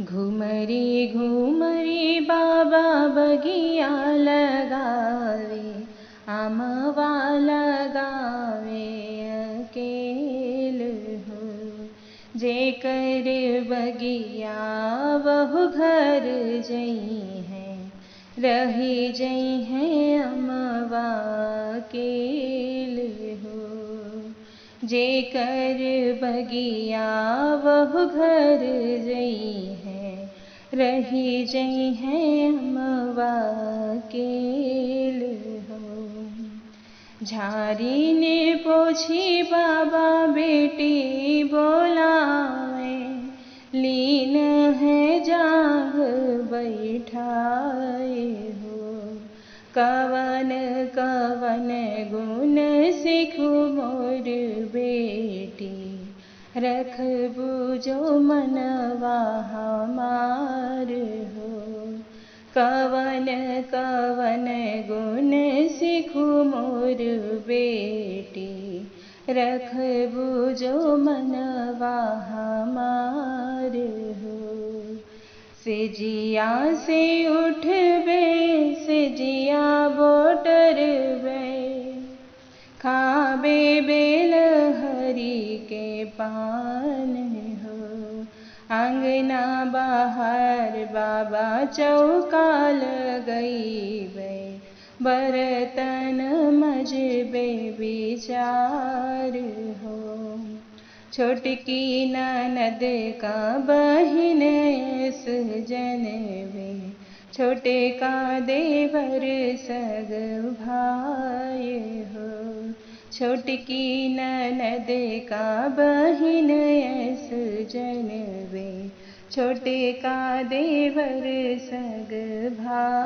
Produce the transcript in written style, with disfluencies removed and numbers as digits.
घुमरी घुमरी बाबा बगिया लगावे, आमवा लगावे अकेल हो। जेकर बगिया बहु घर जई है, रही जई है अमवा अकेल हो। जेकर बगिया बहु घर जई है, रही जई है अमवा अकेल हो। झारी ने पोछी बाबा बेटी बोलावे, लीन है जाग बैठाए हो। कवन कवन गुण सिखु मोर बेटी, रखबू जो मनवा हमार हो। कवन कवन गुण सिखु मोर बेटी, रखबू जो मनवा हमार हो। सिजिया से उठबे सिजिया बोटरबे, खाबे बेल हरि के पान हो। अंगना बाहर बाबा चौका लगइबे, बरतन मजबे विचार हो। छोटकी ननद का बहिन एस जनवे, छोटे का देवर सग भाई हो। छोटकी ननद का बहिन एस जनवे, छोटे का देवर सग भाई।